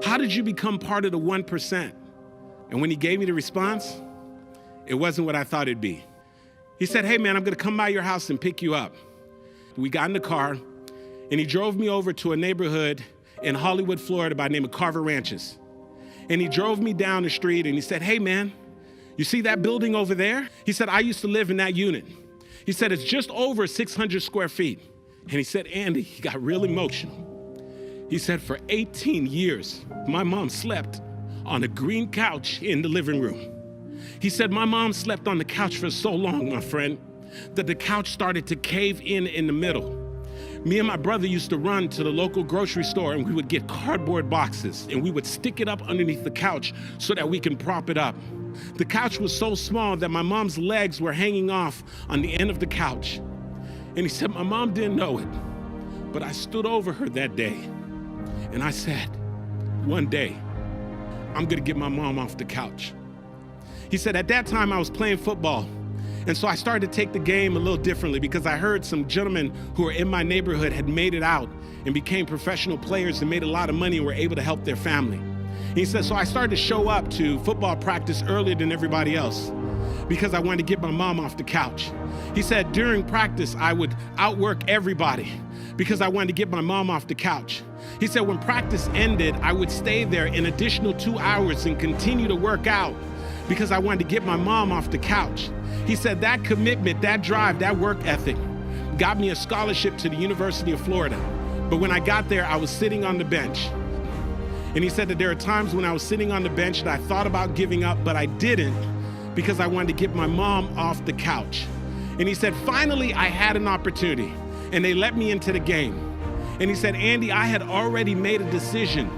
how did you become part of the 1%? And when he gave me the response, it wasn't what I thought it'd be. He said, hey man, I'm gonna come by your house and pick you up. We got in the car and he drove me over to a neighborhood in Hollywood, Florida by the name of Carver Ranches. And he drove me down the street and he said, hey man, you see that building over there? He said, I used to live in that unit. He said, it's just over 600 square feet. And he said, Andy, he got real emotional. He said, for 18 years, my mom slept on a green couch in the living room. He said, my mom slept on the couch for so long, my friend, that the couch started to cave in the middle. Me and my brother used to run to the local grocery store and we would get cardboard boxes and we would stick it up underneath the couch so that we can prop it up. The couch was so small that my mom's legs were hanging off on the end of the couch. And he said, my mom didn't know it, but I stood over her that day and I said, one day, I'm gonna get my mom off the couch. He said, at that time I was playing football. And so I started to take the game a little differently because I heard some gentlemen who were in my neighborhood had made it out and became professional players and made a lot of money and were able to help their family. He said, so I started to show up to football practice earlier than everybody else because I wanted to get my mom off the couch. He said, during practice, I would outwork everybody because I wanted to get my mom off the couch. He said, when practice ended, I would stay there an additional 2 hours and continue to work out because I wanted to get my mom off the couch. He said that commitment, that drive, that work ethic got me a scholarship to the University of Florida. But when I got there, I was sitting on the bench. And he said that there are times when I was sitting on the bench that I thought about giving up, but I didn't because I wanted to get my mom off the couch. And he said, finally, I had an opportunity and they let me into the game. And he said, Andy, I had already made a decision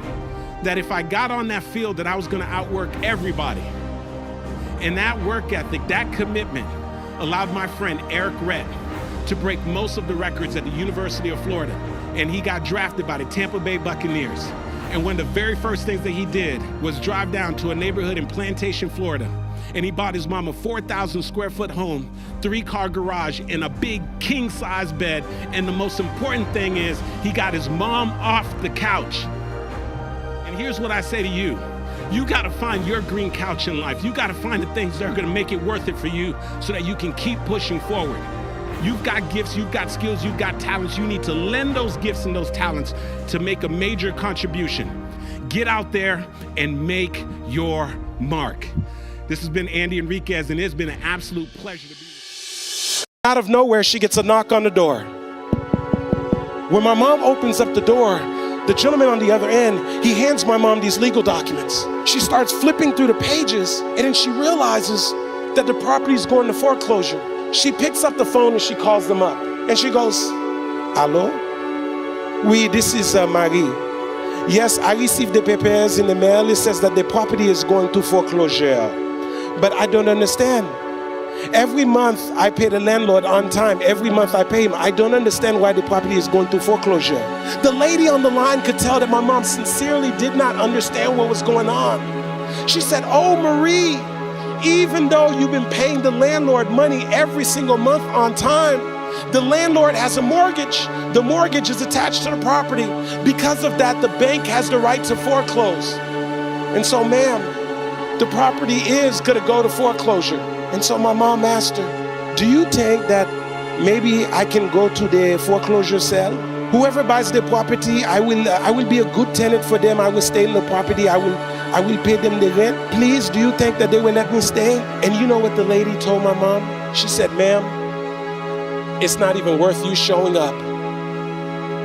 that if I got on that field that I was gonna outwork everybody. And that work ethic, that commitment allowed my friend Eric Rett to break most of the records at the University of Florida. And he got drafted by the Tampa Bay Buccaneers. And one of the very first things that he did was drive down to a neighborhood in Plantation, Florida. And he bought his mom a 4,000 square foot home, 3-car garage, and a big king-size bed. And the most important thing is he got his mom off the couch. And here's what I say to you. You gotta find your green couch in life. You gotta find the things that are gonna make it worth it for you so that you can keep pushing forward. You've got gifts, you've got skills, you've got talents. You need to lend those gifts and those talents to make a major contribution. Get out there and make your mark. This has been Andy Enriquez, and it's been an absolute pleasure to be with you. Out of nowhere, she gets a knock on the door. When my mom opens up the door, the gentleman on the other end, he hands my mom these legal documents. She starts flipping through the pages, and then she realizes that the property is going to foreclosure. She picks up the phone and she calls them up. And she goes, Hello? Oui, this is Marie. Yes, I received the papers in the mail. It says that the property is going to foreclosure. But I don't understand. Every month I pay the landlord on time. Every month I pay him. I don't understand why the property is going through foreclosure. The lady on the line could tell that my mom sincerely did not understand what was going on. She said, oh, Marie, even though you've been paying the landlord money every single month on time, the landlord has a mortgage. The mortgage is attached to the property. Because of that, the bank has the right to foreclose. And so, ma'am, the property is gonna go to foreclosure. And so my mom asked her, do you think that maybe I can go to the foreclosure sale? Whoever buys the property, I will be a good tenant for them. I will stay in the property. I will pay them the rent. Please, do you think that they will let me stay? And you know what the lady told my mom? She said, ma'am, it's not even worth you showing up.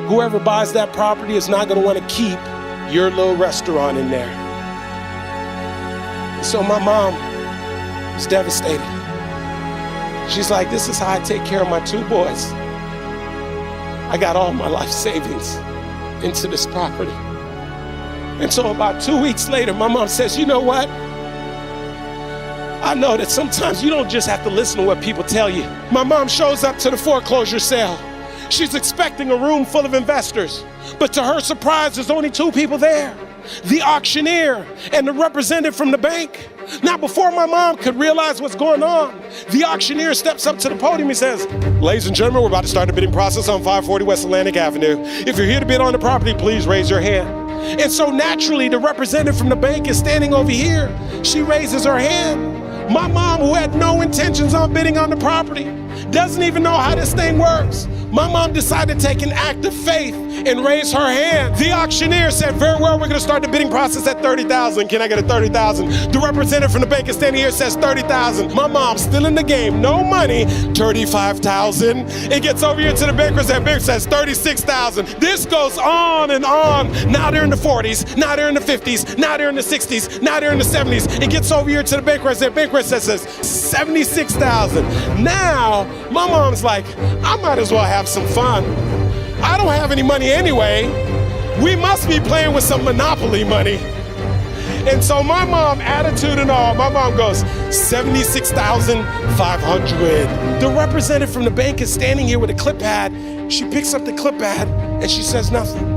Whoever buys that property is not gonna want to keep your little restaurant in there. So my mom was devastated. She's like, this is how I take care of my 2 boys. I got all my life savings into this property. And so about 2 weeks later, my mom says, you know what? I know that sometimes you don't just have to listen to what people tell you. My mom shows up to the foreclosure sale. She's expecting a room full of investors, but to her surprise, there's only 2 people there. The auctioneer and the representative from the bank. Now, before my mom could realize what's going on, the auctioneer steps up to the podium and says, ladies and gentlemen, we're about to start the bidding process on 540 West Atlantic Avenue. If you're here to bid on the property, please raise your hand. And so naturally, the representative from the bank is standing over here. She raises her hand. My mom, who had no intentions on bidding on the property, doesn't even know how this thing works. My mom decided to take an act of faith and raise her hand. The auctioneer said, very well, we're gonna start the bidding process at $30,000. Can I get a $30,000? The representative from the bank is standing here, says $30,000. My mom's still in the game, no money, $35,000. It gets over here to the bankers, that banker says $36,000. This goes on and on. Now they're in the 40s, now they're in the 50s, now they're in the 60s, now they're in the 70s. It gets over here to the bankers, that banker says $76,000. Now, my mom's like, I might as well have some fun. I don't have any money anyway. We must be playing with some Monopoly money. And so my mom, attitude and all, my mom goes, $76,500. The representative from the bank is standing here with a clip pad. She picks up the clip pad and she says nothing.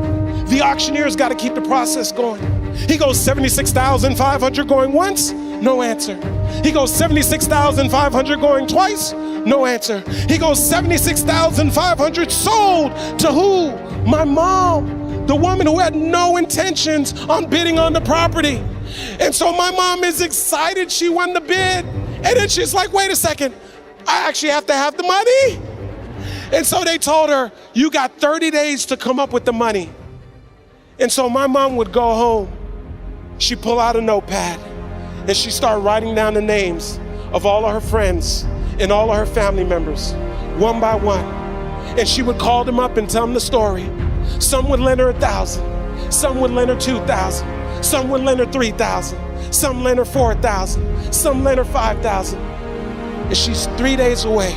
The auctioneer's got to keep the process going. He goes, $76,500 going once, no answer. He goes, $76,500 going twice, no answer. He goes, $76,500 sold to who? My mom, the woman who had no intentions on bidding on the property. And so my mom is excited she won the bid. And then she's like, wait a second, I actually have to have the money? And so they told her, you got 30 days to come up with the money. And so my mom would go home. She'd pull out a notepad and she'd start writing down the names of all of her friends and all of her family members, one by one. And she would call them up and tell them the story. Some would lend her $1,000, some would lend her $2,000, some would lend her $3,000, some lend her $4,000, some lend her $5,000. And she's 3 days away,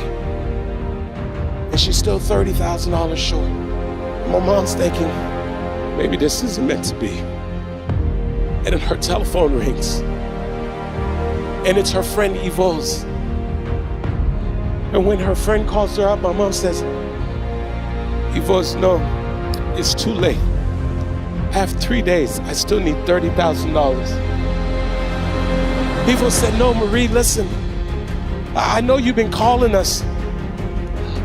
and she's still $30,000 short. My mom's thinking, maybe this isn't meant to be. And then her telephone rings, and it's her friend Yvonne's. And when her friend calls her up, my mom says, Yvonne, no, it's too late. I have 3 days, I still need $30,000. Yvonne said, no, Marie, listen, I know you've been calling us,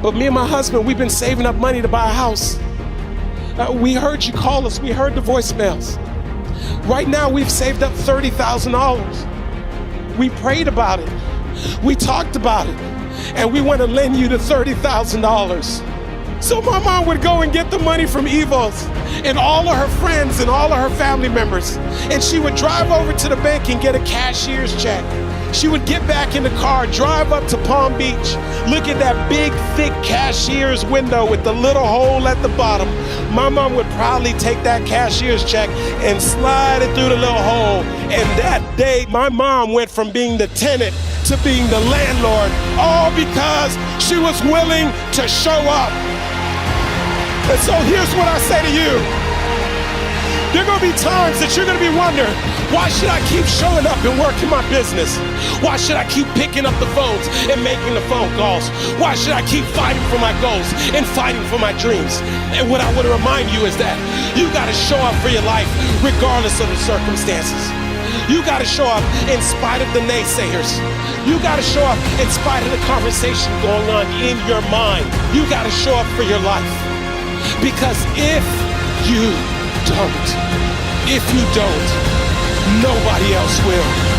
but me and my husband, we've been saving up money to buy a house. We heard you call us, we heard the voicemails. Right now, we've saved up $30,000. We prayed about it, we talked about it, and we want to lend you the $30,000. So my mom would go and get the money from Evo's and all of her friends and all of her family members. And she would drive over to the bank and get a cashier's check. She would get back in the car, drive up to Palm Beach, look at that big, thick cashier's window with the little hole at the bottom. My mom would proudly take that cashier's check and slide it through the little hole. And that day, my mom went from being the tenant to being the landlord, all because she was willing to show up. And so here's what I say to you. There are gonna be times that you're gonna be wondering, why should I keep showing up and working my business? Why should I keep picking up the phones and making the phone calls? Why should I keep fighting for my goals and fighting for my dreams? And what I want to remind you is that you gotta show up for your life regardless of the circumstances. You gotta show up in spite of the naysayers. You gotta show up in spite of the conversation going on in your mind. You gotta show up for your life. Because if you don't, nobody else will.